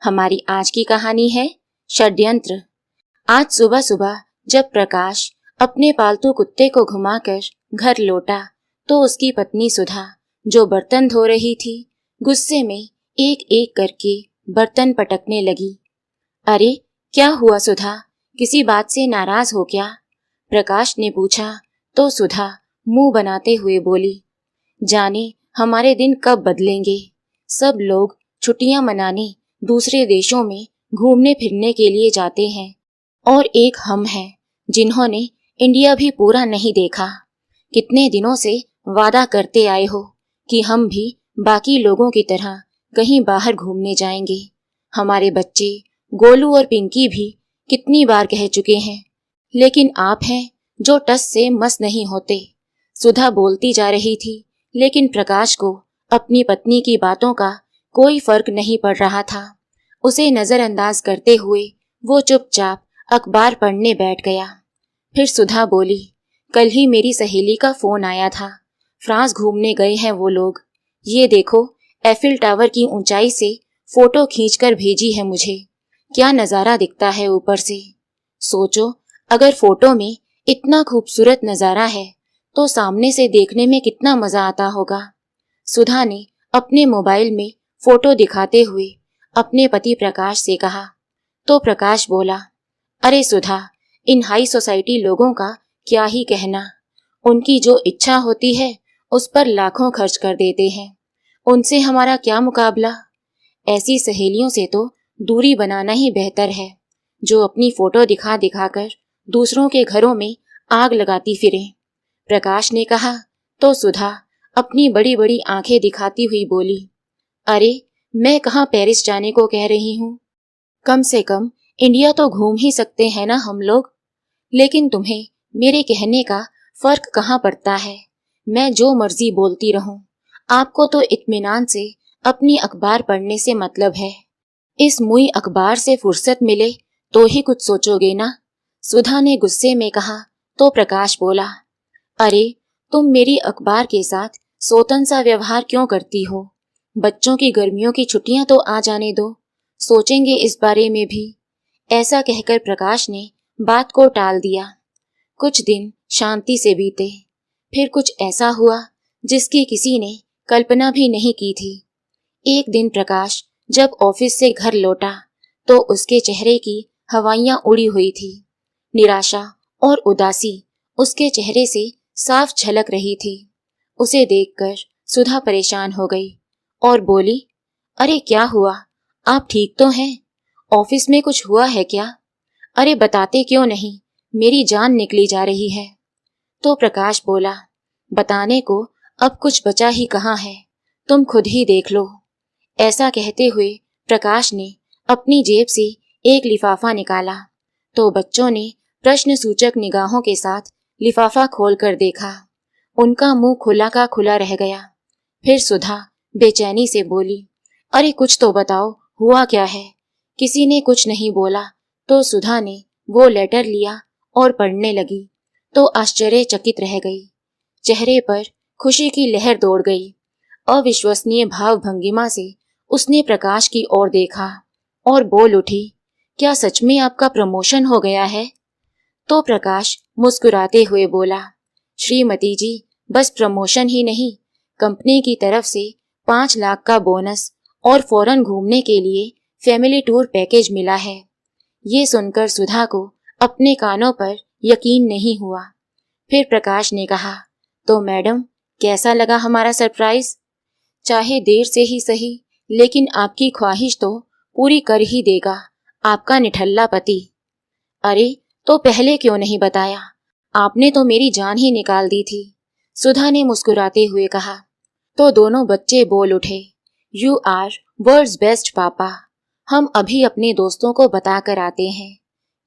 हमारी आज की कहानी है षड्यंत्र। आज सुबह सुबह जब प्रकाश अपने पालतू कुत्ते को घुमाकर घर लौटा तो उसकी पत्नी सुधा, जो बर्तन धो रही थी, गुस्से में एक एक करके बर्तन पटकने लगी। अरे क्या हुआ सुधा, किसी बात से नाराज हो क्या? प्रकाश ने पूछा तो सुधा मुंह बनाते हुए बोली, जाने हमारे दिन कब बदलेंगे। सब लोग छुट्टियां मनाने दूसरे देशों में घूमने फिरने के लिए जाते हैं और एक हम हैं जिन्होंने इंडिया भी पूरा नहीं देखा। कितने दिनों से वादा करते आए हो कि हम भी बाकी लोगों की तरह कहीं बाहर घूमने जाएंगे। हमारे बच्चे गोलू और पिंकी भी कितनी बार कह चुके हैं, लेकिन आप हैं जो टस से मस नहीं होते। सुधा बोलती जा रही थी, लेकिन प्रकाश को अपनी पत्नी की बातों का कोई फर्क नहीं पड़ रहा था। उसे नजरअंदाज करते हुए वो चुपचाप अखबार पढ़ने बैठ गया। फिर सुधा बोली, कल ही मेरी सहेली का फोन आया था। फ्रांस घूमने गए हैं वो लोग। ये देखो, एफिल टावर की ऊंचाई से फोटो खींचकर भेजी है मुझे। क्या नजारा दिखता है ऊपर से। सोचो, अगर फोटो में इतना खूबसूरत नजारा है तो सामने से देखने में कितना मजा आता होगा। सुधा ने अपने मोबाइल में फोटो दिखाते हुए अपने पति प्रकाश से कहा तो प्रकाश बोला, अरे सुधा, इन हाई सोसाइटी लोगों का क्या ही कहना। उनकी जो इच्छा होती है उस पर लाखों खर्च कर देते हैं। उनसे हमारा क्या मुकाबला। ऐसी सहेलियों से तो दूरी बनाना ही बेहतर है, जो अपनी फोटो दिखा दिखाकर दूसरों के घरों में आग लगाती फिरे। प्रकाश ने कहा तो सुधा अपनी बड़ी बड़ी आंखें दिखाती हुई बोली, अरे मैं कहाँ पेरिस जाने को कह रही हूँ। कम से कम इंडिया तो घूम ही सकते हैं ना हम लोग। लेकिन तुम्हें मेरे कहने का फर्क कहाँ पड़ता है। मैं जो मर्जी बोलती रहूं, आपको तो इत्मीनान से अपनी अखबार पढ़ने से मतलब है। इस मुई अखबार से फुर्सत मिले तो ही कुछ सोचोगे ना। सुधा ने गुस्से में कहा तो प्रकाश बोला, अरे तुम मेरी अखबार के साथ सौतन सा व्यवहार क्यों करती हो। बच्चों की गर्मियों की छुट्टियां तो आ जाने दो, सोचेंगे इस बारे में भी। ऐसा कहकर प्रकाश ने बात को टाल दिया। कुछ दिन शांति से बीते, फिर कुछ ऐसा हुआ जिसकी किसी ने कल्पना भी नहीं की थी। एक दिन प्रकाश जब ऑफिस से घर लौटा तो उसके चेहरे की हवाइयां उड़ी हुई थी। निराशा और उदासी उसके चेहरे से साफ झलक रही थी। उसे देखकर सुधा परेशान हो गई और बोली, अरे क्या हुआ, आप ठीक तो हैं? ऑफिस में कुछ हुआ है क्या? अरे बताते क्यों नहीं, मेरी जान निकली जा रही है। तो प्रकाश बोला, बताने को अब कुछ बचा ही कहाँ है, तुम खुद ही देख लो। ऐसा कहते हुए प्रकाश ने अपनी जेब से एक लिफाफा निकाला तो बच्चों ने प्रश्न सूचक निगाहों के साथ लिफाफा खोलकर देखा। उनका मुंह खुला का खुला रह गया। फिर सुधा बेचैनी से बोली, अरे कुछ तो बताओ, हुआ क्या है? किसी ने कुछ नहीं बोला तो सुधा ने वो लेटर लिया और पढ़ने लगी तो आश्चर्यचकित रह गई। चेहरे पर खुशी की लहर दौड़ गई। अविश्वसनीय भाव भंगिमा से उसने प्रकाश की ओर देखा और बोल उठी, क्या सच में आपका प्रमोशन हो गया है? तो प्रकाश मुस्कुराते हुए बोला, श्रीमती जी, बस प्रमोशन ही नहीं, कंपनी की तरफ से 5 लाख का बोनस और फॉरेन घूमने के लिए फैमिली टूर पैकेज मिला है। ये सुनकर सुधा को अपने कानों पर यकीन नहीं हुआ। फिर प्रकाश ने कहा, तो मैडम कैसा लगा हमारा सरप्राइज? चाहे देर से ही सही, लेकिन आपकी ख्वाहिश तो पूरी कर ही देगा आपका निठल्ला पति। अरे तो पहले क्यों नहीं बताया, आपने तो मेरी जान ही निकाल दी थी। सुधा ने मुस्कुराते हुए कहा। तो दोनों बच्चे बोल उठे, यू आर वर्ल्ड्स बेस्ट पापा, हम अभी अपने दोस्तों को बता कर आते हैं।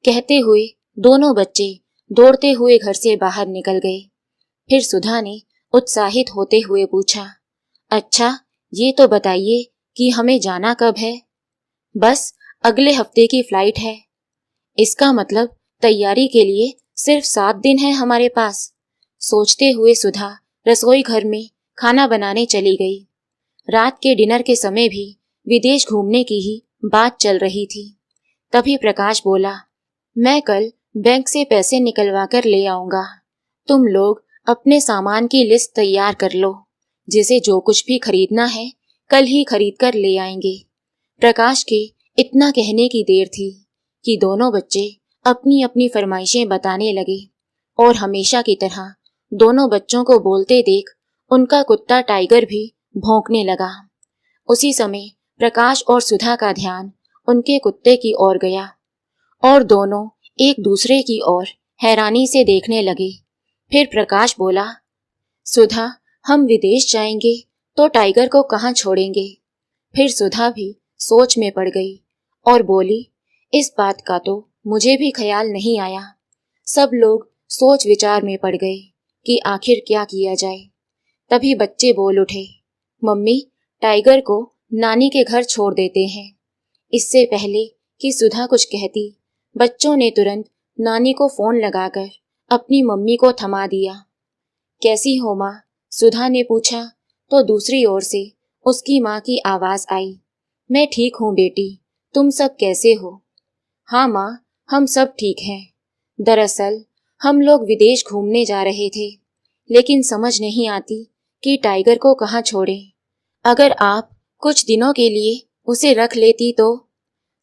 कहते हुए दोनों बच्चे दौड़ते हुए घर से बाहर निकल गए। फिर सुधा ने उत्साहित होते हुए पूछा, अच्छा ये तो बताइए कि हमें जाना कब है? बस अगले हफ्ते की फ्लाइट है। इसका मतलब तैयारी के लिए सिर्फ 7 दिन है हमारे पास। सोचते हुए सुधा रसोई घर में खाना बनाने चली गई। रात के डिनर के समय भी विदेश घूमने की ही बात चल रही थी। तभी प्रकाश बोला, मैं कल बैंक से पैसे निकलवा कर ले आऊंगा। तुम लोग अपने सामान की लिस्ट तैयार कर लो। जिसे जो कुछ भी खरीदना है कल ही खरीद कर ले आएंगे। प्रकाश के इतना कहने की देर थी कि दोनों बच्चे अपनी अपनी फरमाइशें बताने लगे और हमेशा की तरह दोनों बच्चों को बोलते देख उनका कुत्ता टाइगर भी भौंकने लगा। उसी समय प्रकाश और सुधा का ध्यान उनके कुत्ते की ओर गया और दोनों एक दूसरे की ओर हैरानी से देखने लगे। फिर प्रकाश बोला, सुधा, हम विदेश जाएंगे तो टाइगर को कहाँ छोड़ेंगे? फिर सुधा भी सोच में पड़ गई और बोली, इस बात का तो मुझे भी ख्याल नहीं आया। सब लोग सोच विचार में पड़ गए कि आखिर क्या किया जाए। तभी बच्चे बोल उठे, मम्मी, टाइगर को नानी के घर छोड़ देते हैं। इससे पहले कि सुधा कुछ कहती, बच्चों ने तुरंत नानी को फोन लगाकर अपनी मम्मी को थमा दिया। कैसी हो माँ? सुधा ने पूछा तो दूसरी ओर से उसकी माँ की आवाज आई, मैं ठीक हूँ बेटी, तुम सब कैसे हो? हाँ माँ, हम सब ठीक हैं। दरअसल हम लोग विदेश घूमने जा रहे थे, लेकिन समझ नहीं आती कि टाइगर को कहाँ छोड़ें। अगर आप कुछ दिनों के लिए उसे रख लेती तो।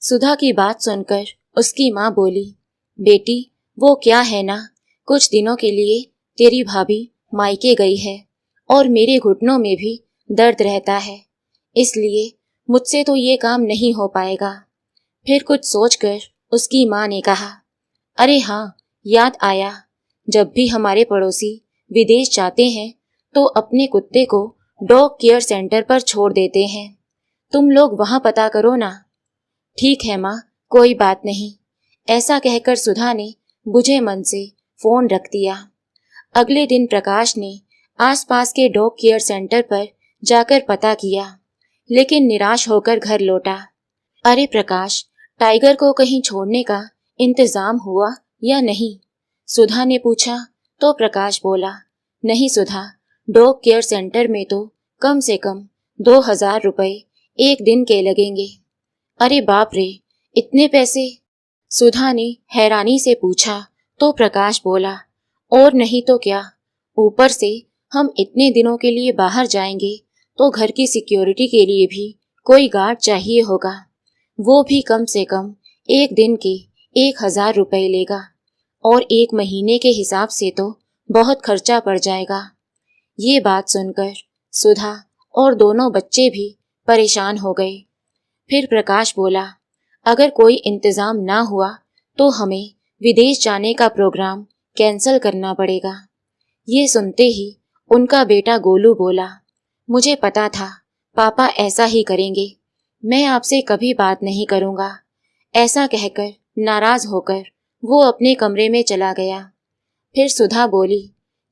सुधा की बात सुनकर उसकी माँ बोली, बेटी, वो क्या है ना, कुछ दिनों के लिए तेरी भाभी मायके गई है और मेरे घुटनों में भी दर्द रहता है, इसलिए मुझसे तो ये काम नहीं हो पाएगा। फिर कुछ सोचकर उसकी माँ ने कहा, अरे हाँ, याद आया, जब भी हमारे पड़ोसी विदेश जाते हैं तो अपने कुत्ते को डॉग केयर सेंटर पर छोड़ देते हैं। तुम लोग वहाँ पता करो ना। ठीक है माँ, कोई बात नहीं। ऐसा कहकर सुधा ने बुझे मन से फोन रख दिया। अगले दिन प्रकाश ने आसपास के डॉग केयर सेंटर पर जाकर पता किया, लेकिन निराश होकर घर लौटा। अरे प्रकाश, टाइगर को कहीं छोड़ने का इंतजाम हुआ या नहीं? सुधा ने पूछा तो प्रकाश बोला, नहीं सुधा, डॉग केयर सेंटर में तो कम से कम 2000 रुपए एक दिन के लगेंगे। अरे बाप रे, इतने पैसे? सुधा ने हैरानी से पूछा तो प्रकाश बोला, और नहीं तो क्या, ऊपर से हम इतने दिनों के लिए बाहर जाएंगे तो घर की सिक्योरिटी के लिए भी कोई गार्ड चाहिए होगा। वो भी कम से कम एक दिन के 1000 रुपए लेगा और एक महीने के हिसाब से तो बहुत खर्चा पड़ जाएगा। ये बात सुनकर सुधा और दोनों बच्चे भी परेशान हो गए। फिर प्रकाश बोला, अगर कोई इंतजाम ना हुआ तो हमें विदेश जाने का प्रोग्राम कैंसिल करना पड़ेगा। ये सुनते ही उनका बेटा गोलू बोला, मुझे पता था पापा ऐसा ही करेंगे, मैं आपसे कभी बात नहीं करूंगा। ऐसा कहकर नाराज होकर वो अपने कमरे में चला गया। फिर सुधा बोली,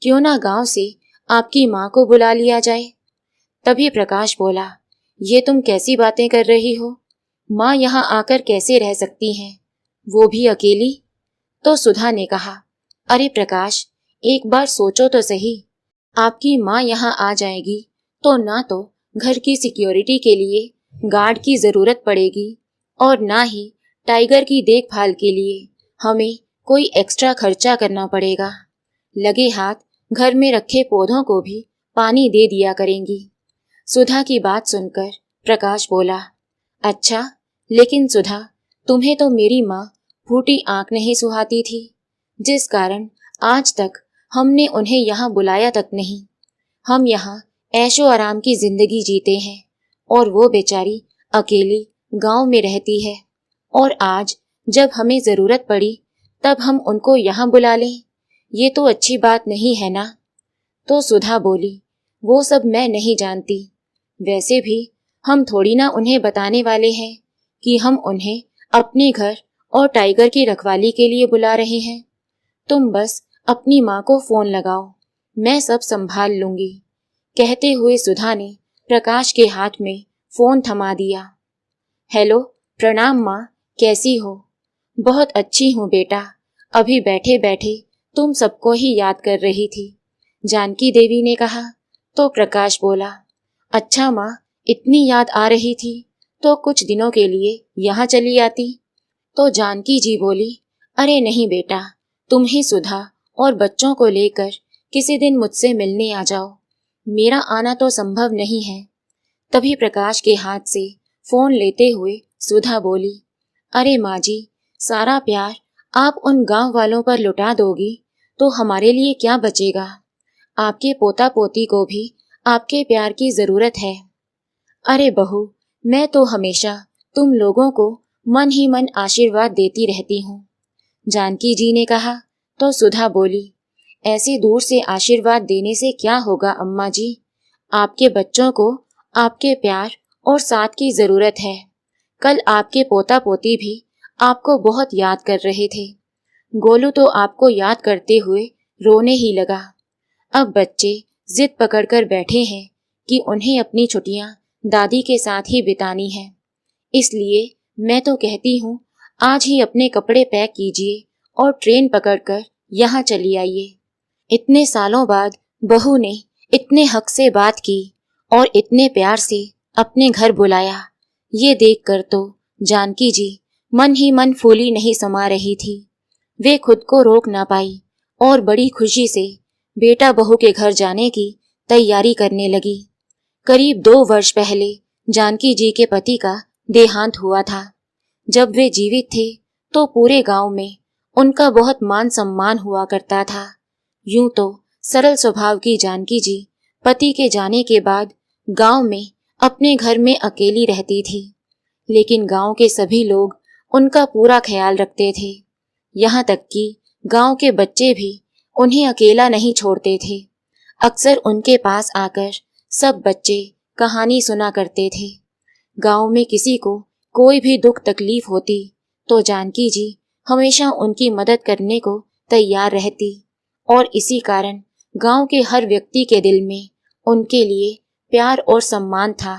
क्यों ना गांव से आपकी माँ को बुला लिया जाए? तभी प्रकाश बोला, ये तुम कैसी बातें कर रही हो? माँ यहाँ आकर कैसे रह सकती हैं, वो भी अकेली? तो सुधा ने कहा, अरे प्रकाश, एक बार सोचो तो सही, आपकी माँ यहाँ आ जाएगी तो ना तो घर की सिक्योरिटी के लिए गार्ड की जरूरत पड़ेगी और ना ही टाइगर की देखभाल के लिए हमें कोई एक्स्ट्रा खर्चा करना पड़ेगा। लगे हाथ घर में रखे पौधों को भी पानी दे दिया करेंगी। सुधा की बात सुनकर प्रकाश बोला, अच्छा, लेकिन सुधा, तुम्हें तो मेरी माँ फूटी आंख नहीं सुहाती थी, जिस कारण आज तक हमने उन्हें यहाँ बुलाया तक नहीं। हम यहाँ ऐशो आराम की जिंदगी जीते हैं और वो बेचारी अकेली गांव में रहती है, और आज जब हमें जरूरत पड़ी तब हम उनको यहाँ बुला लें, ये तो अच्छी बात नहीं है ना। तो सुधा बोली, वो सब मैं नहीं जानती, वैसे भी हम थोड़ी ना उन्हें बताने वाले हैं कि हम उन्हें अपने घर और टाइगर की रखवाली के लिए बुला रहे हैं। तुम बस अपनी माँ को फोन लगाओ, मैं सब संभाल लूंगी। कहते हुए सुधा ने प्रकाश के हाथ में फोन थमा दिया। हेलो, प्रणाम माँ, कैसी हो? बहुत अच्छी हूँ बेटा, अभी बैठे बैठे तुम सबको ही याद कर रही थी, जानकी देवी ने कहा। तो प्रकाश बोला, अच्छा माँ, इतनी याद आ रही थी तो कुछ दिनों के लिए यहाँ चली आती। तो जानकी जी बोली, अरे नहीं बेटा, तुम ही सुधा और बच्चों को लेकर किसी दिन मुझसे मिलने आ जाओ, मेरा आना तो संभव नहीं है। तभी प्रकाश के हाथ से फोन लेते हुए सुधा बोली, अरे माँ जी, सारा प्यार आप उन गांव वालों पर लुटा दोगी तो हमारे लिए क्या बचेगा। आपके पोता पोती को भी आपके प्यार की जरूरत है। अरे बहू, मैं तो हमेशा तुम लोगों को मन ही मन आशीर्वाद देती रहती हूँ। जानकी जी ने कहा तो सुधा बोली, ऐसे दूर से आशीर्वाद देने से क्या होगा अम्मा जी, आपके बच्चों को आपके प्यार और साथ की जरूरत है। कल आपके पोता पोती भी आपको बहुत याद कर रहे थे। गोलू तो आपको याद करते हुए रोने ही लगा। अब बच्चे जिद पकड़कर बैठे हैं कि उन्हें अपनी छुट्टियां दादी के साथ ही बितानी है। इसलिए मैं तो कहती हूँ आज ही अपने कपड़े पैक कीजिए और ट्रेन पकड़कर यहाँ चली आइए। इतने सालों बाद बहू ने इतने हक से बात की और इतने प्यार से अपने घर बुलाया, ये देखकर तो जानकी जी मन ही मन फूली नहीं समा रही थी। वे खुद को रोक ना पाई और बड़ी खुशी से बेटा बहू के घर जाने की तैयारी करने लगी। करीब 2 वर्ष पहले जानकी जी के पति का देहांत हुआ था। जब वे जीवित थे तो पूरे गांव में उनका बहुत मान सम्मान हुआ करता था। यूं तो सरल स्वभाव की जानकी जी पति के जाने के बाद गांव में अपने घर में अकेली रहती थी, लेकिन गांव के सभी लोग उनका पूरा ख्याल रखते थे। यहाँ तक कि गांव के बच्चे भी उन्हें अकेला नहीं छोड़ते थे। अक्सर उनके पास आकर सब बच्चे कहानी सुना करते थे। गांव में किसी को कोई भी दुख तकलीफ होती तो जानकी जी हमेशा उनकी मदद करने को तैयार रहती और इसी कारण गांव के हर व्यक्ति के दिल में उनके लिए प्यार और सम्मान था।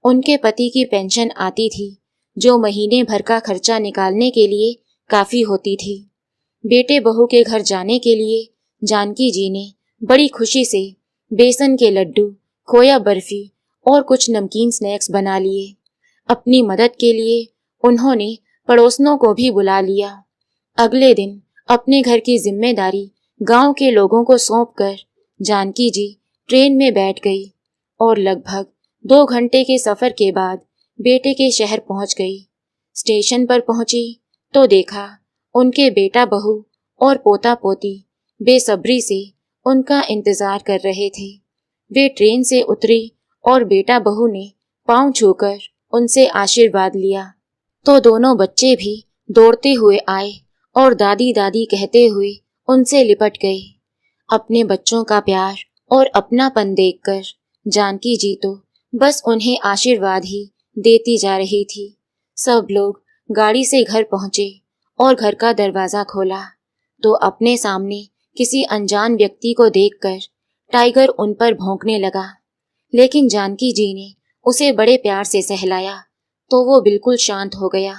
उनके पति की पेंशन आती थी जो महीने भर का खर्चा निकालने के लिए काफी होती थी। बेटे बहू के घर जाने के लिए जानकी जी ने बड़ी खुशी से बेसन के लड्डू, खोया बर्फी और कुछ नमकीन स्नैक्स बना लिए। अपनी मदद के लिए उन्होंने पड़ोसनों को भी बुला लिया। अगले दिन अपने घर की जिम्मेदारी गांव के लोगों को सौंपकर जानकी जी ट्रेन में बैठ गई और लगभग 2 घंटे के सफर के बाद बेटे के शहर पहुंच गई। स्टेशन पर पहुंची तो देखा उनके बेटा बहू और पोता पोती बेसब्री से उनका इंतजार कर रहे थे। वे ट्रेन से उतरी और बेटा बहू ने पांव छूकर उनसे आशीर्वाद लिया तो दोनों बच्चे भी दौड़ते हुए आए और दादी दादी कहते हुए उनसे लिपट गए। अपने बच्चों का प्यार और अपनापन देखकर जानकी जी तो बस उन्हें आशीर्वाद ही देती जा रही थी। सब लोग गाड़ी से घर पहुंचे और घर का दरवाजा खोला तो अपने सामने किसी अनजान व्यक्ति को देखकर टाइगर उन पर भौंकने लगा, लेकिन जानकी जी ने उसे बड़े प्यार से सहलाया तो वो बिल्कुल शांत हो गया।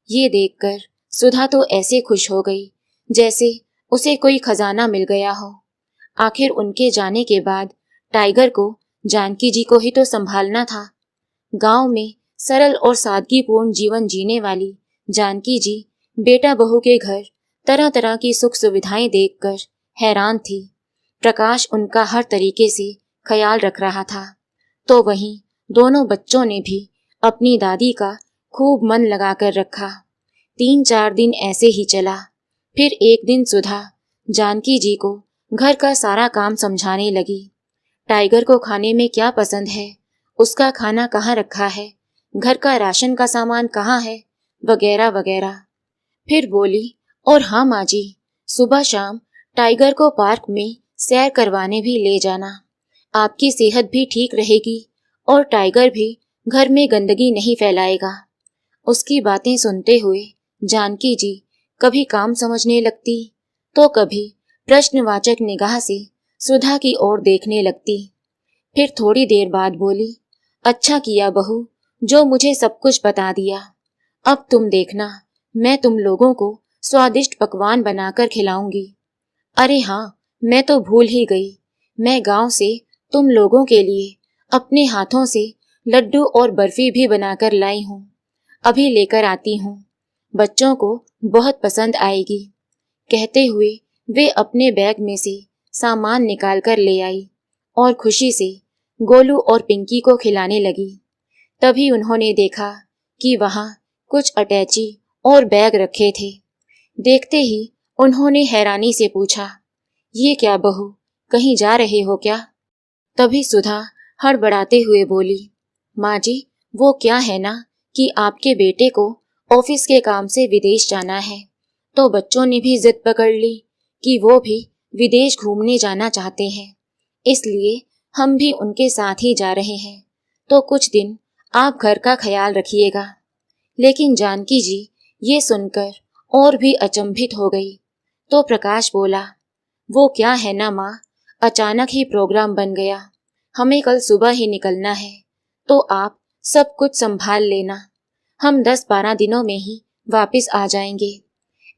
ये देखकर सुधा तो ऐसे खुश हो गई जैसे उसे कोई खजाना मिल गया हो। आखिर उनके जाने के बाद टाइगर को जानकी जी को ही तो संभालना था। गांव में सरल और सादगीपूर्ण जीवन जीने वाली जानकी जी बेटा बहू के घर तरह तरह की सुख सुविधाएं देखकर हैरान थी। प्रकाश उनका हर तरीके से ख्याल रख रहा था तो वहीं दोनों बच्चों ने भी अपनी दादी का खूब मन लगाकर रखा। 3-4 दिन ऐसे ही चला। फिर एक दिन सुधा जानकी जी को घर का सारा काम समझाने लगी। टाइगर को खाने में क्या पसंद है, उसका खाना कहाँ रखा है, घर का राशन का सामान कहाँ है, वगैरह वगैरह। फिर बोली, और हाँ माँ जी, सुबह शाम टाइगर को पार्क में सैर करवाने भी ले जाना। आपकी सेहत भी ठीक रहेगी और टाइगर भी घर में गंदगी नहीं फैलाएगा। उसकी बातें सुनते हुए जानकी जी कभी काम समझने लगती तो कभी प्रश्नवाचक निगाह से सुधा की ओर देखने लगती। फिर थोड़ी देर बाद बोली, अच्छा किया बहू जो मुझे सब कुछ बता दिया। अब तुम देखना, मैं तुम लोगों को स्वादिष्ट पकवान बनाकर खिलाऊंगी। अरे हाँ, मैं तो भूल ही गई, मैं गांव से तुम लोगों के लिए अपने हाथों से लड्डू और बर्फी भी बनाकर लाई हूँ, अभी लेकर आती हूँ, बच्चों को बहुत पसंद आएगी। कहते हुए वे अपने बैग में से सामान निकाल कर ले आई और खुशी से गोलू और पिंकी को खिलाने लगी। तभी उन्होंने देखा कि वहाँ कुछ अटैची और बैग रखे थे। देखते ही उन्होंने हैरानी से पूछा, ये क्या बहू, कहीं जा रहे हो क्या? तभी सुधा हड़बड़ाते हुए बोली, माँ जी, वो क्या है ना कि आपके बेटे को ऑफिस के काम से विदेश जाना है, तो बच्चों ने भी जिद पकड़ ली कि वो भी विदेश घूमने जाना चाहते हैं, इसलिए हम भी उनके साथ ही जा रहे हैं, तो कुछ दिन आप घर का ख्याल रखिएगा। लेकिन जानकी जी ये सुनकर और भी अचंभित हो गई। तो प्रकाश बोला, वो क्या है ना माँ, अचानक ही प्रोग्राम बन गया, हमें कल सुबह ही निकलना है, तो आप सब कुछ संभाल लेना, हम 10-12 दिनों में ही वापस आ जाएंगे।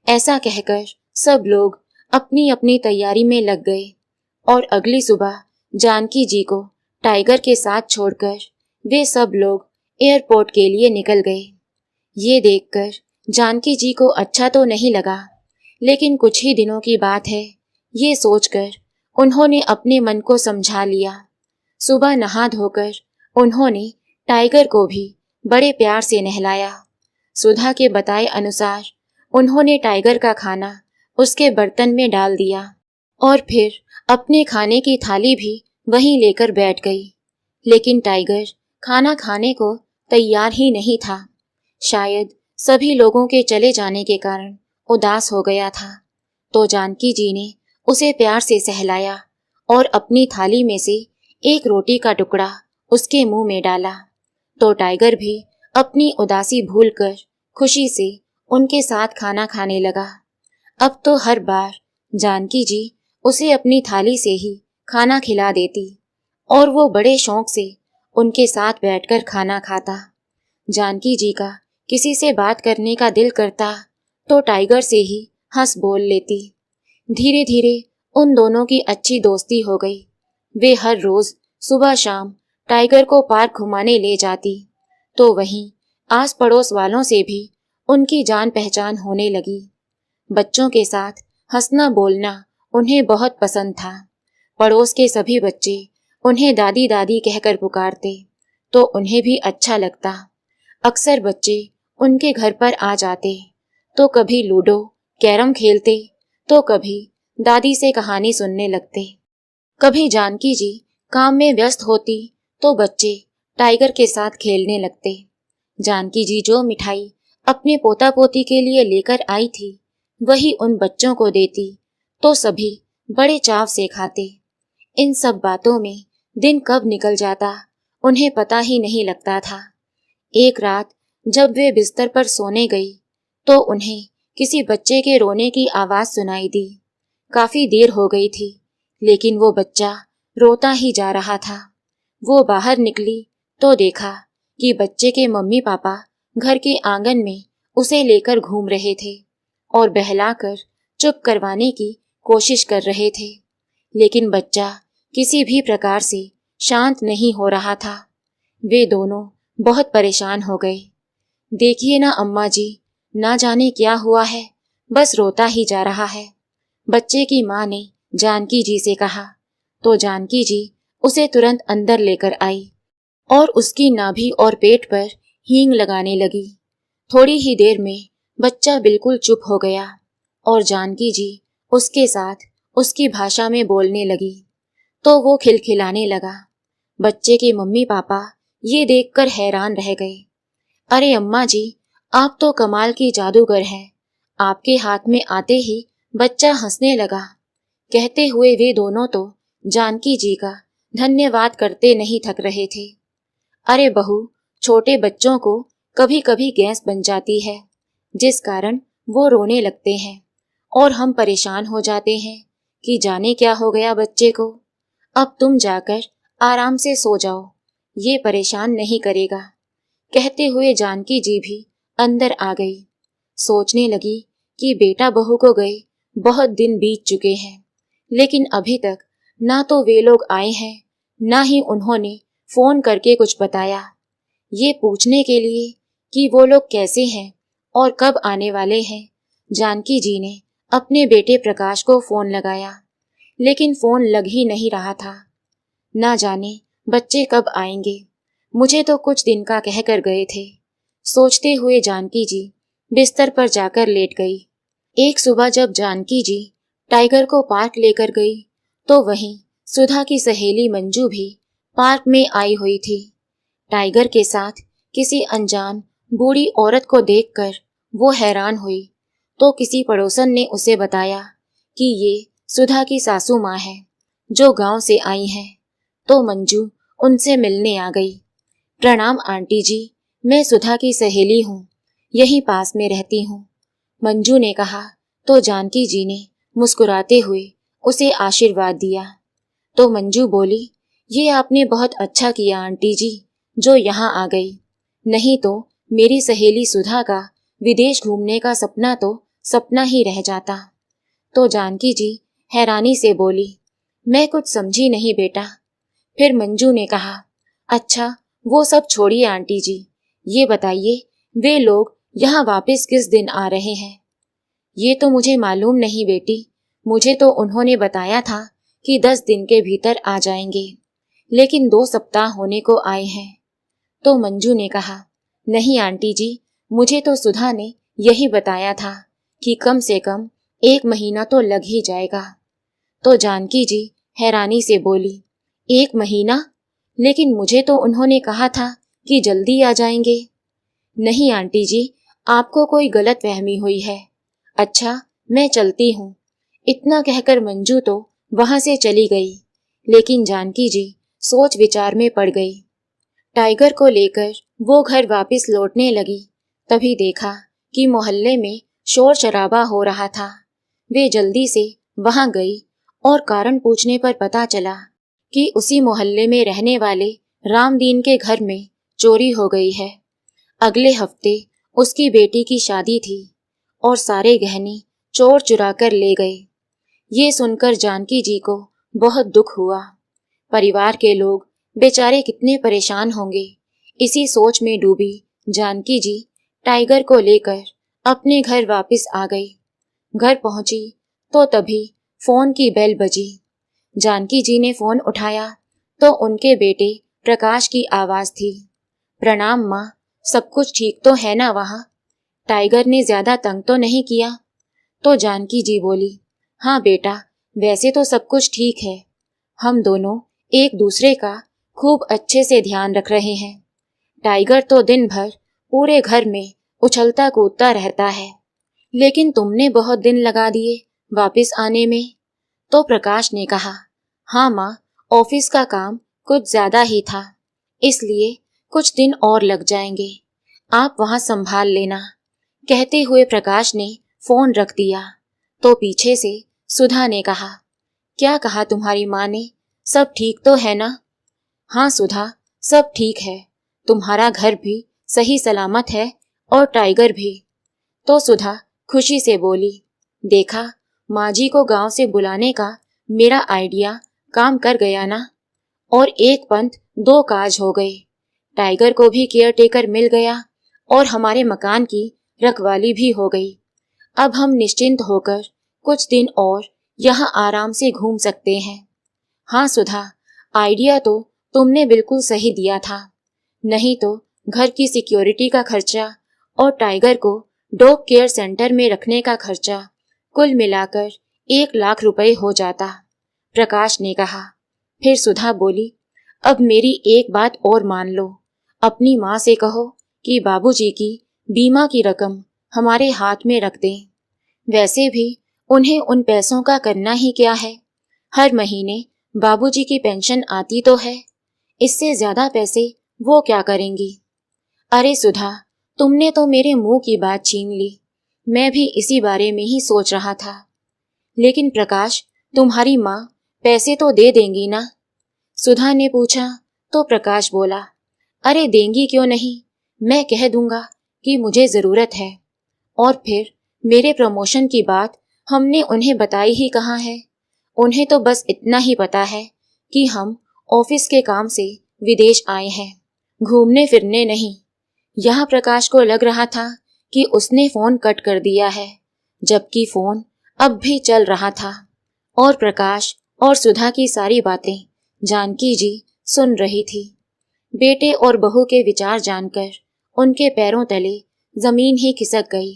ऐसा कहकर सब लोग अपनी अपनी तैयारी में लग गए और अगली सुबह जानकी जी को टाइगर के साथ छोड़कर वे सब लोग एयरपोर्ट के लिए निकल गए। ये देखकर जानकी जी को अच्छा तो नहीं लगा, लेकिन कुछ ही दिनों की बात है, ये सोचकर उन्होंने अपने मन को समझा लिया। सुबह नहा धोकर उन्होंने टाइगर को भी बड़े प्यार से नहलाया। सुधा के बताए अनुसार उन्होंने टाइगर का खाना उसके बर्तन में डाल दिया और फिर अपने खाने की थाली भी वहीं लेकर बैठ गई। लेकिन टाइगर खाना खाने को तैयार ही नहीं था। शायद सभी लोगों के चले जाने के कारण उदास हो गया था। तो जानकी जी ने उसे प्यार से सहलाया और अपनी थाली में से एक रोटी का टुकड़ा उसके मुंह में डाला। तो टाइगर भी अपनी उदासी भूलकर खुशी से उनके साथ खाना खाने लगा। अब तो हर बार जानकी जी उसे अपनी थाली से ही खाना खिला देती और वो बड़े शौक से उनके साथ बैठकर खाना खाता। जानकी जी का किसी से बात करने का दिल करता तो टाइगर से ही हंस बोल लेती। धीरे धीरे उन दोनों की अच्छी दोस्ती हो गई। वे हर रोज सुबह शाम टाइगर को पार्क घुमाने ले जाती, तो वहीं आस पड़ोस वालों से भी उनकी जान पहचान होने लगी। बच्चों के साथ हंसना बोलना उन्हें बहुत पसंद था। पड़ोस के सभी बच्चे उन्हें दादी दादी कहकर पुकारते, तो उन्हें भी अच्छा लगता। अक्सर बच्चे उनके घर पर आ जाते, तो कभी लूडो कैरम खेलते, तो कभी दादी से कहानी सुनने लगते। कभी जानकी जी काम में व्यस्त होती तो बच्चे टाइगर के साथ खेलने लगते। जानकी जी जो मिठाई अपने पोता पोती के लिए लेकर आई थी वही उन बच्चों को देती, तो सभी बड़े चाव से खाते। इन सब बातों में दिन कब निकल जाता उन्हें पता ही नहीं लगता था। एक रात जब वे बिस्तर पर सोने गई तो उन्हें किसी बच्चे के रोने की आवाज सुनाई दी। काफी देर हो गई थी, लेकिन वो बच्चा रोता ही जा रहा था। वो बाहर निकली तो देखा कि बच्चे के मम्मी पापा घर के आंगन में उसे लेकर घूम रहे थे और बहलाकर चुप करवाने की कोशिश कर रहे थे, लेकिन बच्चा किसी भी प्रकार से शांत नहीं हो रहा था। वे दोनों बहुत परेशान हो गए। देखिए ना अम्मा जी, ना जाने क्या हुआ है, बस रोता ही जा रहा है, बच्चे की माँ ने जानकी जी से कहा। तो जानकी जी उसे तुरंत अंदर लेकर आई और उसकी नाभि और पेट पर हींग लगाने लगी। थोड़ी ही देर में बच्चा बिल्कुल चुप हो गया और जानकी जी उसके साथ उसकी भाषा में बोलने लगी, तो वो खिलखिलाने लगा। बच्चे के मम्मी पापा ये देखकर हैरान रह गए। अरे अम्मा जी, आप तो कमाल की जादूगर हैं, आपके हाथ में आते ही बच्चा हंसने लगा। कहते हुए वे दोनों तो जानकी जी का धन्यवाद करते नहीं थक रहे थे। अरे बहू, छोटे बच्चों को कभी कभी गैस बन जाती है, जिस कारण वो रोने लगते हैं और हम परेशान हो जाते हैं कि जाने क्या हो गया बच्चे को। अब तुम जाकर आराम से सो जाओ, ये परेशान नहीं करेगा। कहते हुए जानकी जी भी अंदर आ गई। सोचने लगी कि बेटा बहू को गए बहुत दिन बीत चुके हैं, लेकिन अभी तक ना तो वे लोग आए हैं, ना ही उन्होंने फोन करके कुछ बताया ये पूछने के लिए कि वो लोग कैसे हैं और कब आने वाले हैं, जानकी जी ने अपने बेटे प्रकाश को फोन लगाया, लेकिन फोन लग ही नहीं रहा था। ना जाने बच्चे कब आएंगे, मुझे तो कुछ दिन का कह कर गए थे, सोचते हुए जानकी जी बिस्तर पर जाकर लेट गई। एक सुबह जब जानकी जी टाइगर को पार्क लेकर गई तो वहीं सुधा की सहेली मंजू भी पार्क में आई हुई थी। टाइगर के साथ किसी अनजान बूढ़ी औरत को देखकर वो हैरान हुई तो किसी पड़ोसन ने उसे बताया कि ये सुधा की सासू माँ है जो गांव से आई हैं। तो मंजू उनसे मिलने आ गई। प्रणाम आंटी जी, मैं सुधा की सहेली हूँ, यहीं पास में रहती हूँ, मंजू ने कहा। तो जानकी जी ने मुस्कुराते हुए उसे आशीर्वाद दिया। तो मंजू बोली, ये आपने बहुत अच्छा किया आंटी जी जो यहाँ आ गई, नहीं तो मेरी सहेली सुधा का विदेश घूमने का सपना तो सपना ही रह जाता। तो जानकी जी हैरानी से बोली, मैं कुछ समझी नहीं बेटा। फिर मंजू ने कहा, अच्छा वो सब छोड़िए आंटी जी, ये बताइए वे लोग यहाँ वापस किस दिन आ रहे हैं। ये तो मुझे मालूम नहीं बेटी, मुझे तो उन्होंने बताया था कि 10 दिन के भीतर आ जाएंगे, लेकिन 2 सप्ताह होने को आए हैं। तो मंजू ने कहा, नहीं आंटी जी, मुझे तो सुधा ने यही बताया था कि कम से कम 1 महीना तो लग ही जाएगा। तो जानकी जी हैरानी से बोली, 1 महीना? लेकिन मुझे तो उन्होंने कहा था कि जल्दी आ जाएंगे। नहीं आंटी जी, आपको कोई गलत फहमी हुई है। अच्छा मैं चलती हूँ। इतना कहकर मंजू तो वहां से चली गई, लेकिन जानकी जी सोच विचार में पड़ गई। टाइगर को लेकर वो घर वापस लौटने लगी, तभी देखा कि मोहल्ले में शोर शराबा हो रहा था। वे जल्दी से वहां गई और कारण पूछने पर पता चला कि उसी मोहल्ले में रहने वाले रामदीन के घर में चोरी हो गई है। अगले हफ्ते उसकी बेटी की शादी थी और सारे गहने चोर चुरा कर ले गए। ये सुनकर जानकी जी को बहुत दुख हुआ। परिवार के लोग बेचारे कितने परेशान होंगे, इसी सोच में डूबी जानकी जी टाइगर को लेकर अपने घर वापस आ गई। घर पहुंची तो तभी फोन की बेल बजी। जानकी जी ने फोन उठाया तो उनके बेटे प्रकाश की आवाज थी। प्रणाम माँ, सब कुछ ठीक तो है ना वहाँ? टाइगर ने ज्यादा तंग तो नहीं किया? तो जानकी जी बोली, हाँ बेटा, वैसे तो सब कुछ ठीक है। हम दोनों एक दूसरे का खूब अच्छे से ध्यान रख रहे हैं। टाइगर तो दिन भर पूरे घर में उछलता कूदता रहता है, लेकिन तुमने बहुत दिन लगा दिए वापस आने में। तो प्रकाश ने कहा, हाँ माँ, ऑफिस का काम कुछ ज्यादा ही था, इसलिए कुछ दिन और लग जाएंगे, आप वहाँ संभाल लेना। कहते हुए प्रकाश ने फोन रख दिया। तो पीछे से सुधा ने कहा, क्या कहा तुम्हारी माँ ने, सब ठीक तो है ना? हाँ सुधा, सब ठीक है, तुम्हारा घर भी सही सलामत है और टाइगर भी। तो सुधा खुशी से बोली, देखा, माँ जी को गांव से बुलाने का मेरा आइडिया काम कर गया ना, और एक पंथ 2 काज हो गए। टाइगर को भी केयर टेकर मिल गया और हमारे मकान की रखवाली भी हो गई। अब हम निश्चिंत होकर कुछ दिन और यहाँ आराम से घूम सकते हैं। हाँ सुधा, आइडिया तो तुमने बिल्कुल सही दिया था, नहीं तो घर की सिक्योरिटी का खर्चा और टाइगर को डॉग केयर सेंटर में रखने का खर्चा कुल मिलाकर 1 लाख रुपए हो जाता, प्रकाश ने कहा। फिर सुधा बोली, अब मेरी एक बात और मान लो, अपनी माँ से कहो कि बाबूजी की बीमा की रकम हमारे हाथ में रख दें। वैसे भी उन्हें उन पैसों का करना ही क्या है, हर महीने बाबूजी की पेंशन आती तो है, इससे ज्यादा पैसे वो क्या करेंगी। अरे सुधा, तुमने तो मेरे मुंह की बात छीन ली, मैं भी इसी बारे में ही सोच रहा था। लेकिन प्रकाश, तुम्हारी माँ पैसे तो दे देंगी ना? सुधा ने पूछा। तो प्रकाश बोला, अरे देंगी क्यों नहीं, मैं कह दूंगा कि मुझे जरूरत है, और फिर मेरे प्रमोशन की बात हमने उन्हें बताई ही कहाँ है। उन्हें तो बस इतना ही पता है कि हम ऑफिस के काम से विदेश आए हैं घूमने फिरने नहीं। यहाँ प्रकाश को लग रहा था कि उसने फोन कट कर दिया है, जबकि फोन अब भी चल रहा था और प्रकाश और सुधा की सारी बातें जानकी जी सुन रही थी। बेटे और बहू के विचार जानकर उनके पैरों तले जमीन ही खिसक गई।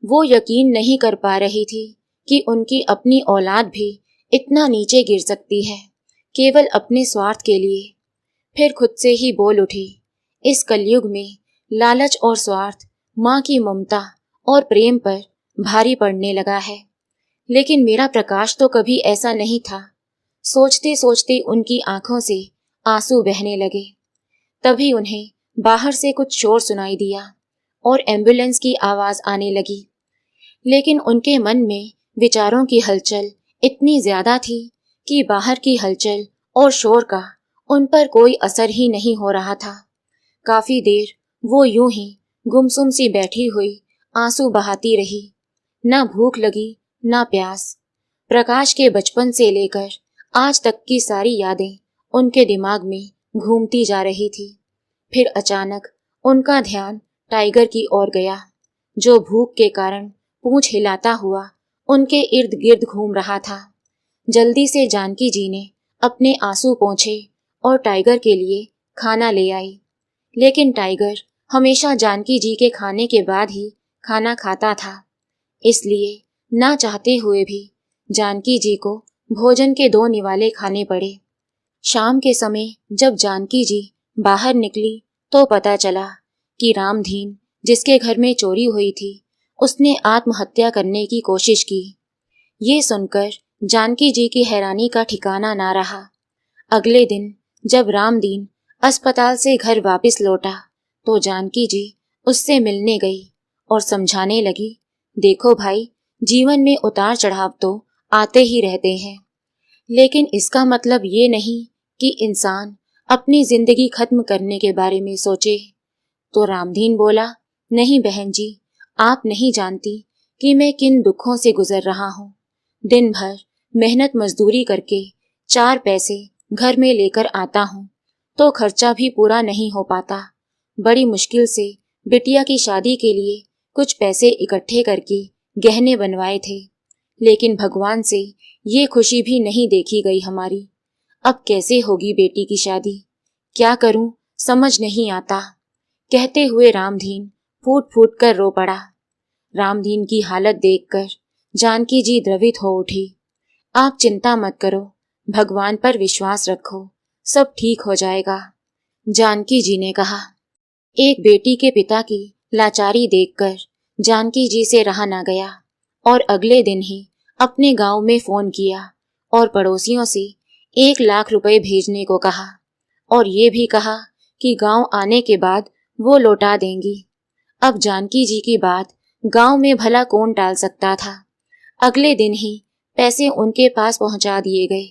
वो यकीन नहीं कर पा रही थी कि उनकी अपनी औलाद भी इतना नीचे गिर सकती है, केवल अपने स्वार्थ के लिए। फिर खुद से ही बोल उठी, इस कलयुग में लालच और स्वार्थ माँ की ममता और प्रेम पर भारी पड़ने लगा है। लेकिन मेरा प्रकाश तो कभी ऐसा नहीं था। सोचते सोचते उनकी आंखों से आंसू बहने लगे। तभी उन्हें बाहर से कुछ शोर सुनाई दिया और एम्बुलेंस की आवाज आने लगी। लेकिन उनके मन में विचारों की हलचल इतनी ज्यादा थी कि बाहर की हलचल और शोर का उन पर कोई असर ही नहीं हो रहा था। काफी देर वो यूं ही गुमसुम सी बैठी हुई आंसू बहाती रही। ना भूख लगी ना प्यास। प्रकाश के बचपन से लेकर आज तक की सारी यादें उनके दिमाग में घूमती जा रही थी। फिर अचानक उनका ध्यान टाइगर की ओर गया, जो भूख के कारण पूंछ हिलाता हुआ उनके इर्द गिर्द घूम रहा था। जल्दी से जानकी जी ने अपने आंसू पोंछे और टाइगर के लिए खाना ले आई। लेकिन टाइगर हमेशा जानकी जी के खाने के बाद ही खाना खाता था, इसलिए ना चाहते हुए भी जानकी जी को भोजन के 2 निवाले खाने पड़े। शाम के समय जब जानकी जी बाहर निकली तो पता चला कि रामधीन, जिसके घर में चोरी हुई थी, उसने आत्महत्या करने की कोशिश की। ये सुनकर जानकी जी की हैरानी का ठिकाना ना रहा। अगले दिन जब रामदीन अस्पताल से घर वापस लौटा तो जानकी जी उससे मिलने गई और समझाने लगी, देखो भाई, जीवन में उतार चढ़ाव तो आते ही रहते हैं, लेकिन इसका मतलब ये नहीं कि इंसान अपनी जिंदगी खत्म करने के बारे में सोचे। तो रामधीन बोला, नहीं बहन जी, आप नहीं जानती कि मैं किन दुखों से गुजर रहा हूँ। दिन भर मेहनत मजदूरी करके 4 पैसे घर में लेकर आता हूँ तो खर्चा भी पूरा नहीं हो पाता। बड़ी मुश्किल से बिटिया की शादी के लिए कुछ पैसे इकट्ठे करके गहने बनवाए थे, लेकिन भगवान से ये खुशी भी नहीं देखी गई हमारी। अब कैसे होगी बेटी की शादी, क्या करूं समझ नहीं आता। कहते हुए रामधीन फूट फूट कर रो पड़ा। रामधीन की हालत देखकर जानकी जी द्रवित हो उठी। आप चिंता मत करो, भगवान पर विश्वास रखो, सब ठीक हो जाएगा, जानकी जी ने कहा। एक बेटी के पिता की लाचारी देखकर जानकी जी से रहा ना गया और अगले दिन ही अपने गांव में फोन किया और पड़ोसियों से 1 लाख रुपए भेजने को कहा और ये भी कहा कि गांव आने के बाद वो लौटा देंगी। अब जानकी जी की बात गांव में भला कौन टाल सकता था। अगले दिन ही पैसे उनके पास पहुंचा दिए गए।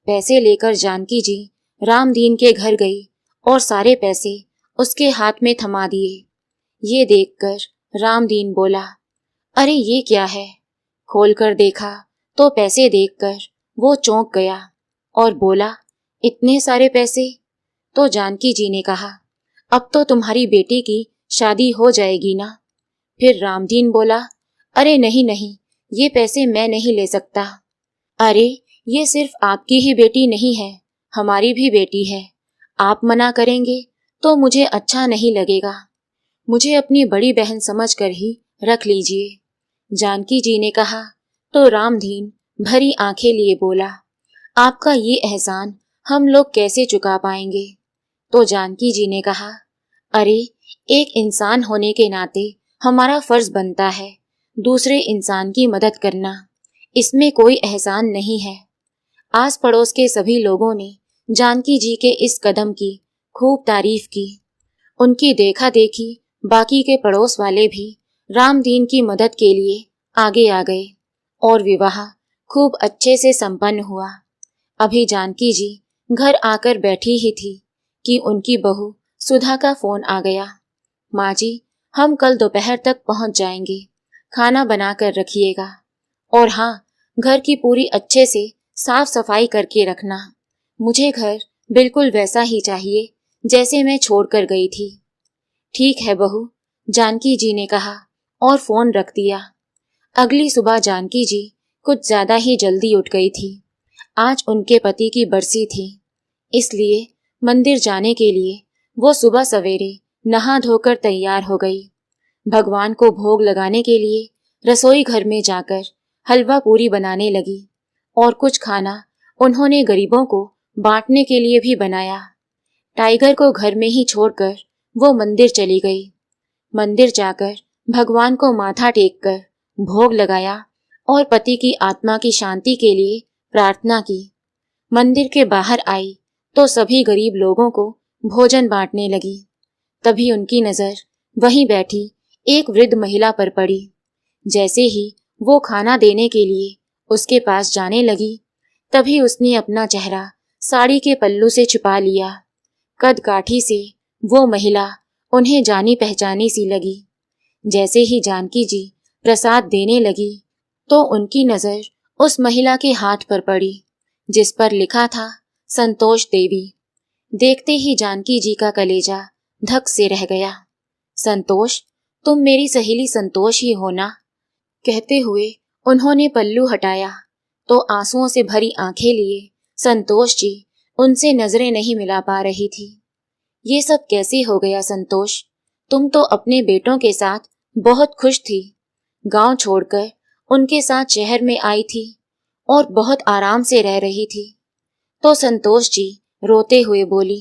पैसे लेकर जानकी जी रामदीन के घर गई और सारे पैसे उसके हाथ में थमा दिए। ये देखकर रामदीन बोला, अरे ये क्या है। खोलकर देखा तो पैसे देखकर वो चौंक गया और बोला, इतने सारे पैसे। तो जानकी जी ने कहा, अब तो तुम्हारी बेटी की शादी हो जाएगी ना। फिर रामदीन बोला, अरे नहीं नहीं, ये पैसे मैं नहीं ले सकता। अरे ये सिर्फ आपकी ही बेटी नहीं है, हमारी भी बेटी है। आप मना करेंगे तो मुझे अच्छा नहीं लगेगा। मुझे अपनी बड़ी बहन समझकर ही रख लीजिए, जानकी जी ने कहा। तो रामधीन भरी आंखें लिए बोला, आपका ये एहसान हम लोग कैसे चुका पाएंगे। तो जानकी जी ने कहा, अरे एक इंसान होने के नाते हमारा फर्ज बनता है दूसरे इंसान की मदद करना, इसमें कोई एहसान नहीं है। आस पड़ोस के सभी लोगों ने जानकी जी के इस कदम की खूब तारीफ की। उनकी देखा देखी बाकी के पड़ोस वाले भी रामदीन की मदद के लिए आगे आ गए और विवाह खूब अच्छे से संपन्न हुआ। अभी जानकी जी घर आकर बैठी ही थी कि उनकी बहू सुधा का फोन आ गया। माँ जी, हम कल दोपहर तक पहुंच जाएंगे, खाना बना कर रखिएगा और हाँ, घर की पूरी अच्छे से साफ सफाई करके रखना। मुझे घर बिल्कुल वैसा ही चाहिए जैसे मैं छोड़कर गई थी। ठीक है बहू, जानकी जी ने कहा और फोन रख दिया। अगली सुबह जानकी जी कुछ ज्यादा ही जल्दी उठ गई थी। आज उनके पति की बरसी थी, इसलिए मंदिर जाने के लिए वो सुबह सवेरे नहा धोकर तैयार हो गई। भगवान को भोग लगाने के लिए रसोई घर में जाकर हलवा पूरी बनाने लगी और कुछ खाना उन्होंने गरीबों को बांटने के लिए भी बनाया। टाइगर को घर में ही छोड़कर वो मंदिर चली गई। मंदिर जाकर भगवान को माथा टेककर भोग लगाया और पति की आत्मा की शांति के लिए प्रार्थना की। मंदिर के बाहर आई तो सभी गरीब लोगों को भोजन बांटने लगी। तभी उनकी नजर वहीं बैठी एक वृद्ध महिला पर पड़ी। जैसे ही वो खाना देने के लिए उसके पास जाने लगी, तभी उसने अपना चेहरा साड़ी के पल्लू से छुपा लिया। कद काठी से वो महिला उन्हें जानी पहचानी सी लगी। जैसे ही जानकी जी प्रसाद देने लगी तो उनकी नजर उस महिला के हाथ पर पड़ी जिस पर लिखा था संतोष देवी। देखते ही जानकी जी का कलेजा धक से रह गया। संतोष, तुम मेरी सहेली संतोष ही हो ना? कहते हुए उन्होंने पल्लू हटाया तो आंसुओं से भरी आंखें लिए संतोष जी उनसे नजरें नहीं मिला पा रही थी। ये सब कैसे हो गया संतोष? तुम तो अपने बेटों के साथ बहुत खुश थी, गांव छोड़कर उनके साथ शहर में आई थी और बहुत आराम से रह रही थी। तो संतोष जी रोते हुए बोली,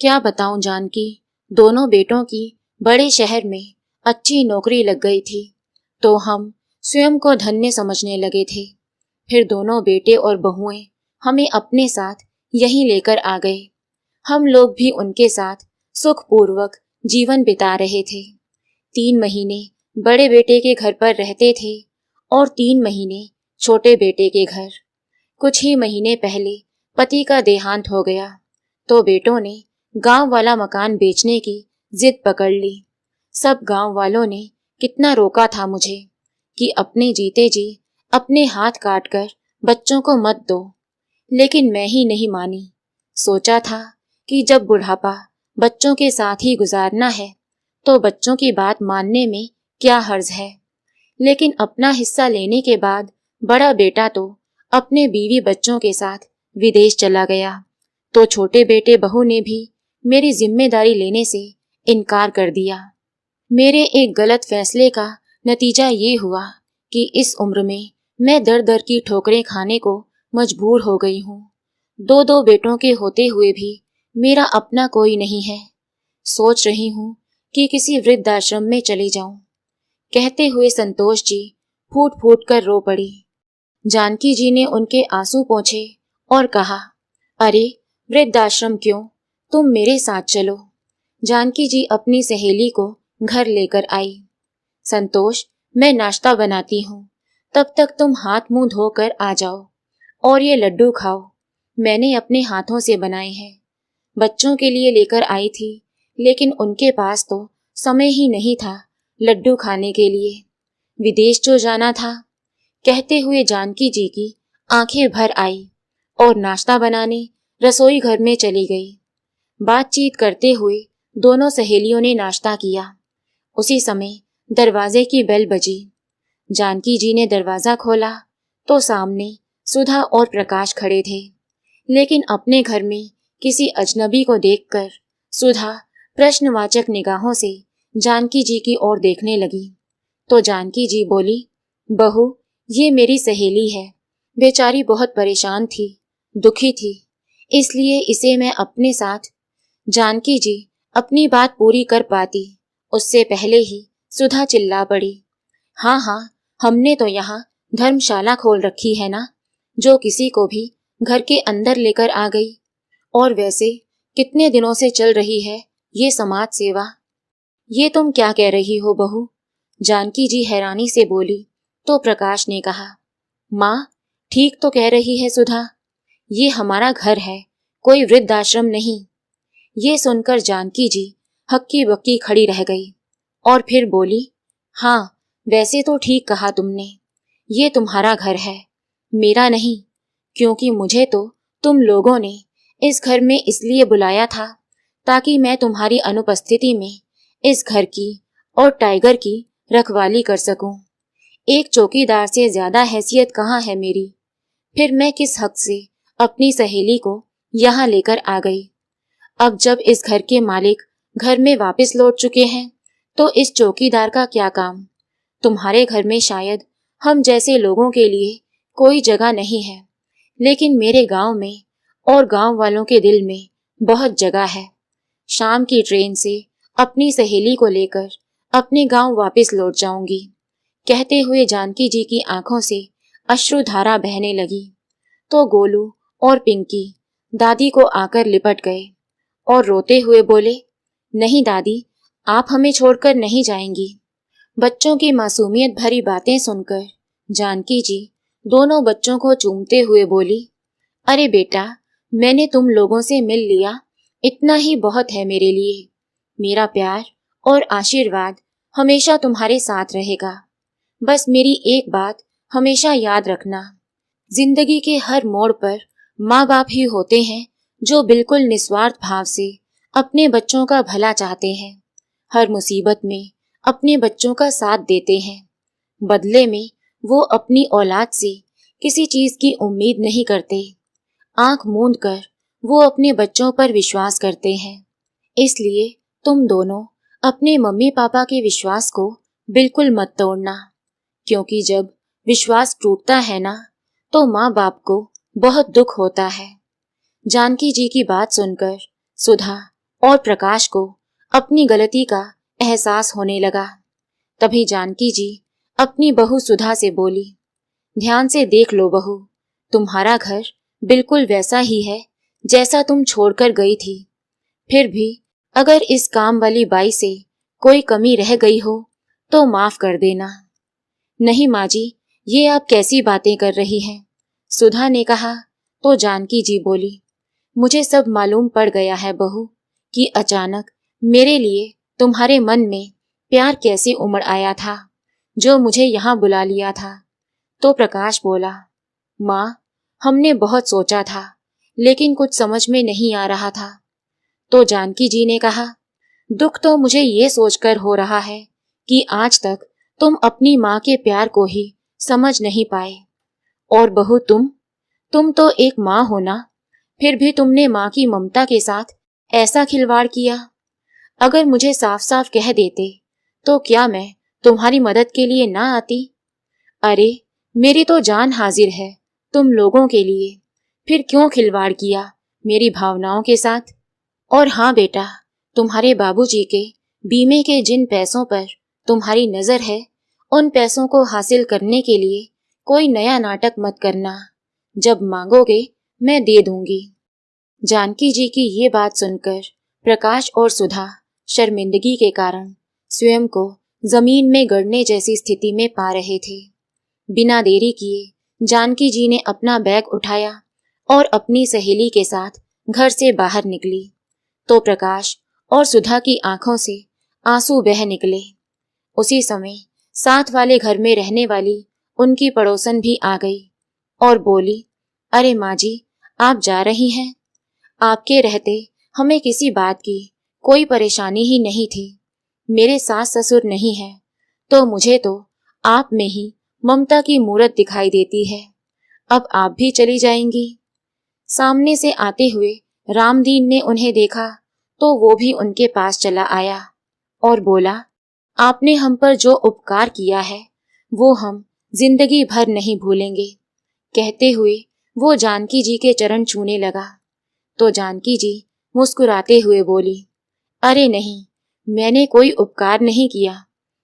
क्या बताऊं जानकी, दोनों बेटों की बड़े शहर में अच्छी नौकरी लग गई थी तो हम स्वयं को धन्य समझने लगे थे। फिर दोनों बेटे और बहुएं हमें अपने साथ यहीं लेकर आ गए। हम लोग भी उनके साथ सुखपूर्वक जीवन बिता रहे थे। 3 महीने बड़े बेटे के घर पर रहते थे और 3 महीने छोटे बेटे के घर। कुछ ही महीने पहले पति का देहांत हो गया तो बेटों ने गांव वाला मकान बेचने की जिद पकड़ ली। सब गांव वालों ने कितना रोका था मुझे कि अपने जीते जी अपने हाथ काटकर बच्चों को मत दो, लेकिन मैं ही नहीं मानी। सोचा था कि जब बुढ़ापा बच्चों के साथ ही गुजारना है तो बच्चों की बात मानने में क्या हर्ज है। लेकिन अपना हिस्सा लेने के बाद बड़ा बेटा तो अपने बीवी बच्चों के साथ विदेश चला गया तो छोटे बेटे बहू ने भी मेरी जिम्मेदारी लेने से इनकार कर दिया। मेरे एक गलत फैसले का नतीजा ये हुआ कि इस उम्र में मैं दर दर की ठोकरें खाने को मजबूर हो गई हूँ। 2 बेटों के होते हुए भी मेरा अपना कोई नहीं है। सोच रही हूँ कि किसी वृद्धाश्रम में चली जाऊं। कहते हुए संतोष जी फूट फूट कर रो पड़ी। जानकी जी ने उनके आंसू पोंछे और कहा, अरे वृद्धाश्रम क्यों, तुम मेरे साथ चलो। जानकी जी अपनी सहेली को घर लेकर आई। संतोष, मैं नाश्ता बनाती हूँ, तब तक तुम हाथ मुंह धोकर आ जाओ और ये लड्डू खाओ, मैंने अपने हाथों से बनाए हैं। बच्चों के लिए लेकर आई थी, लेकिन उनके पास तो समय ही नहीं था लड्डू खाने के लिए। विदेश जो जाना था। कहते हुए जानकी जी की आंखें भर आई और नाश्ता बनाने रसोई घर में चली गई। बातचीत करते हुए दोनों सहेलियों ने नाश्ता किया। उसी समय दरवाजे की बेल बजी। जानकी जी ने दरवाजा खोला तो सामने सुधा और प्रकाश खड़े थे। लेकिन अपने घर में किसी अजनबी को देखकर सुधा प्रश्नवाचक निगाहों से जानकी जी की ओर देखने लगी तो जानकी जी बोली, बहू, ये मेरी सहेली है। बेचारी बहुत परेशान थी, दुखी थी, इसलिए इसे मैं अपने साथ। जानकी जी अपनी बात पूरी कर पाती उससे पहले ही सुधा चिल्ला पड़ी, हाँ हाँ, हमने तो यहाँ धर्मशाला खोल रखी है ना, जो किसी को भी घर के अंदर लेकर आ गई। और वैसे कितने दिनों से चल रही है ये समाज सेवा। ये तुम क्या कह रही हो बहू? जानकी जी हैरानी से बोली तो प्रकाश ने कहा, माँ, ठीक तो कह रही है सुधा, ये हमारा घर है, कोई वृद्धाश्रम नहीं। ये सुनकर जानकी जी हक्की बक्की खड़ी रह गई और फिर बोली, हाँ, वैसे तो ठीक कहा तुमने, ये तुम्हारा घर है, मेरा नहीं, क्योंकि मुझे तो तुम लोगों ने इस घर में इसलिए बुलाया था ताकि मैं तुम्हारी अनुपस्थिति में इस घर की और टाइगर की रखवाली कर सकूं। एक चौकीदार से ज्यादा हैसियत कहाँ है मेरी। फिर मैं किस हक से अपनी सहेली को यहाँ लेकर आ गई। अब जब इस घर के मालिक घर में वापस लौट चुके हैं तो इस चौकीदार का क्या काम। तुम्हारे घर में शायद हम जैसे लोगों के लिए कोई जगह नहीं है, लेकिन मेरे गांव में और गांव वालों के दिल में बहुत जगह है। शाम की ट्रेन से अपनी सहेली को लेकर अपने गांव वापस लौट जाऊंगी। कहते हुए जानकी जी की आंखों से अश्रुधारा बहने लगी तो गोलू और पिंकी दादी को आकर लिपट गए और रोते हुए बोले, नहीं दादी, आप हमें छोड़कर नहीं जाएंगी। बच्चों की मासूमियत भरी बातें सुनकर जानकी जी दोनों बच्चों को चूमते हुए बोली, अरे बेटा, मैंने तुम लोगों से मिल लिया, इतना ही बहुत है मेरे लिए। मेरा प्यार और आशीर्वाद हमेशा तुम्हारे साथ रहेगा। बस मेरी एक बात हमेशा याद रखना, जिंदगी के हर मोड़ पर माँ बाप ही होते हैं जो बिल्कुल निस्वार्थ भाव से अपने बच्चों का भला चाहते हैं। हर मुसीबत में अपने बच्चों का साथ देते हैं। बदले में वो अपनी औलाद से किसी चीज की उम्मीद नहीं करते। आंख मूंद कर वो अपने बच्चों पर विश्वास करते हैं। इसलिए तुम दोनों अपने मम्मी पापा के विश्वास को बिल्कुल मत तोड़ना, क्योंकि जब विश्वास टूटता है ना तो माँ बाप को बहुत दुख होता है। जानकी जी की बात सुनकर सुधा और प्रकाश को अपनी गलती का एहसास होने लगा। तभी जानकी जी अपनी बहू सुधा से बोली, ध्यान से देख लो बहू, तुम्हारा घर बिल्कुल वैसा ही है जैसा तुम छोड़कर गई थी। फिर भी अगर इस काम वाली बाई से कोई कमी रह गई हो तो माफ कर देना। नहीं माँ जी, ये आप कैसी बातें कर रही हैं? सुधा ने कहा तो जानकी जी बोली, मुझे सब मालूम पड़ गया है बहू कि अचानक मेरे लिए तुम्हारे मन में प्यार कैसे उमड़ आया था जो मुझे यहाँ बुला लिया था। तो प्रकाश बोला, माँ, हमने बहुत सोचा था लेकिन कुछ समझ में नहीं आ रहा था। तो जानकी जी ने कहा, दुख तो मुझे ये सोचकर हो रहा है कि आज तक तुम अपनी माँ के प्यार को ही समझ नहीं पाए। और बहू तुम तो एक माँ हो ना, फिर भी तुमने माँ की ममता के साथ ऐसा खिलवाड़ किया। अगर मुझे साफ साफ कह देते तो क्या मैं तुम्हारी मदद के लिए ना आती? अरे, मेरी तो जान हाजिर है तुम लोगों के लिए, फिर क्यों खिलवाड़ किया मेरी भावनाओं के साथ? और हाँ बेटा, तुम्हारे बाबूजी के बीमे के जिन पैसों पर तुम्हारी नजर है, उन पैसों को हासिल करने के लिए कोई नया नाटक मत करना। जब मांगोगे मैं दे दूंगी। जानकी जी की ये बात सुनकर प्रकाश और सुधा शर्मिंदगी के कारण स्वयं को जमीन में गड़ने जैसी स्थिति में पा रहे थे। बिना देरी किए जानकी जी ने अपना बैग उठाया और अपनी सहेली के साथ घर से बाहर निकली तो प्रकाश और सुधा की आंखों से आंसू बह निकले। उसी समय साथ वाले घर में रहने वाली उनकी पड़ोसन भी आ गई और बोली, अरे माँ जी, आप जा रही हैं? आपके रहते हमें किसी बात की कोई परेशानी ही नहीं थी। मेरे सास ससुर नहीं है तो मुझे तो आप में ही ममता की मूरत दिखाई देती है। अब आप भी चली जाएंगी? सामने से आते हुए रामदीन ने उन्हें देखा तो वो भी उनके पास चला आया और बोला, आपने हम पर जो उपकार किया है वो हम जिंदगी भर नहीं भूलेंगे। कहते हुए वो जानकी जी के चरण छूने लगा तो जानकी जी मुस्कुराते हुए बोली, अरे नहीं, मैंने कोई उपकार नहीं किया।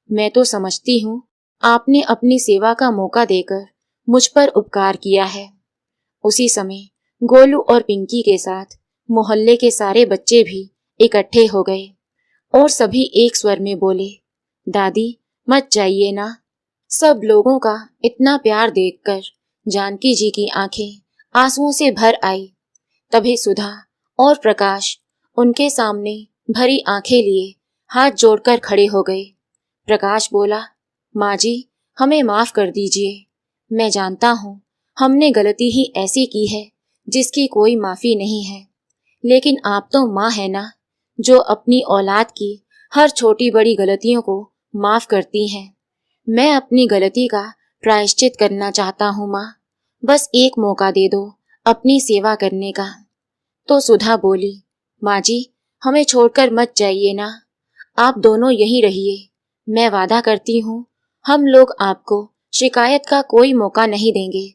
मैं तो समझती हूँ आपने अपनी सेवा का मौका देकर मुझ पर उपकार किया है। उसी समय गोलू और पिंकी के साथ मोहल्ले के सारे बच्चे भी इकट्ठे हो गए और सभी एक स्वर में बोले, दादी मत जाइए ना। सब लोगों का इतना प्यार देखकर जानकी जी की आंखें आंसुओं से भर आई। तभी सुधा और प्रकाश उनके सामने भरी आंखें लिए हाथ जोड़कर खड़े हो गए। प्रकाश बोला, माँ जी, हमें माफ कर दीजिए। मैं जानता हूँ हमने गलती ही ऐसी की है जिसकी कोई माफी नहीं है, लेकिन आप तो माँ है ना, जो अपनी औलाद की हर छोटी बड़ी गलतियों को माफ करती हैं। मैं अपनी गलती का प्रायश्चित करना चाहता हूँ माँ, बस एक मौका दे दो अपनी सेवा करने का। तो सुधा बोली, माँ जी, हमें छोड़कर मत जाइए ना, आप दोनों यहीं रहिए। मैं वादा करती हूँ हम लोग आपको शिकायत का कोई मौका नहीं देंगे।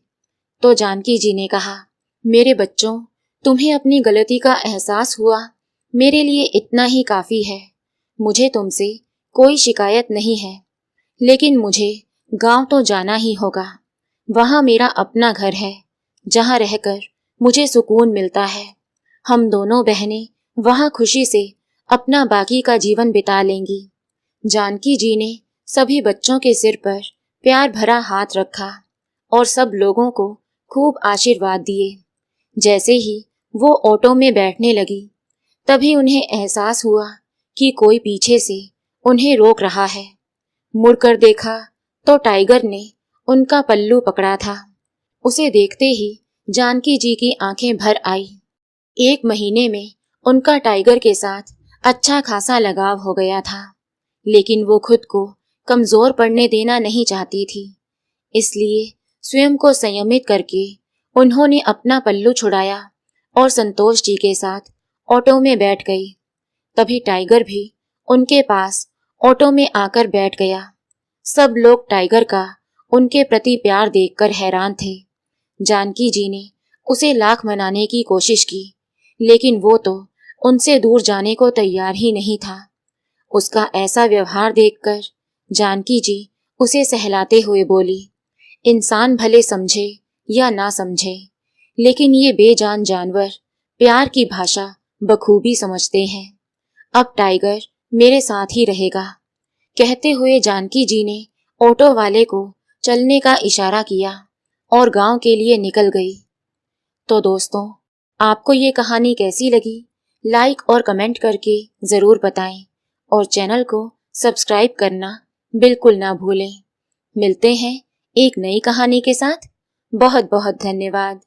तो जानकी जी ने कहा, मेरे बच्चों, तुम्हें अपनी गलती का एहसास हुआ, मेरे लिए इतना ही काफी है। मुझे तुमसे कोई शिकायत नहीं है, लेकिन मुझे गांव तो जाना ही होगा। वहां मेरा अपना घर है, जहां रहकर मुझे सुकून मिलता है। हम दोनों बहनें वहां खुशी से अपना बाकी का जीवन बिता लेंगी। जानकी जी ने सभी बच्चों के सिर पर प्यार भरा हाथ रखा और सब लोगों को खूब आशीर्वाद दिए। जैसे ही वो ऑटो में बैठने लगी, तभी उन्हें एहसास हुआ कि कोई पीछे से उन्हें रोक रहा है। मुड़कर देखा तो टाइगर ने उनका पल्लू पकड़ा था। उसे देखते ही जानकी जी की आंखें भर आई। 1 महीने में उनका टाइगर के साथ अच्छा खासा लगाव हो गया था, लेकिन वो खुद को कमजोर पड़ने देना नहीं चाहती थी। इसलिए स्वयं को संयमित करके उन्होंने अपना पल्लू छुड़ाया और संतोष जी के साथ ऑटो में बैठ गई। तभी टाइगर भी उनके पास ऑटो में आकर बैठ गया। सब लोग टाइगर का उनके प्रति प्यार देखकर हैरान थे। जानकी जी ने उसे लाख मनाने की कोशिश की, लेकिन वो तो उनसे दूर जाने को तैयार ही नहीं था। उसका ऐसा व्यवहार देखकर जानकी जी उसे सहलाते हुए बोली, इंसान भले समझे या ना समझे, लेकिन ये बेजान जानवर प्यार की भाषा बखूबी समझते हैं। अब टाइगर मेरे साथ ही रहेगा। कहते हुए जानकी जी ने ऑटो वाले को चलने का इशारा किया और गांव के लिए निकल गई। तो दोस्तों, आपको ये कहानी कैसी लगी? लाइक और कमेंट करके जरूर बताएं और चैनल को सब्सक्राइब करना बिल्कुल ना भूलें। मिलते हैं एक नई कहानी के साथ। बहुत बहुत धन्यवाद।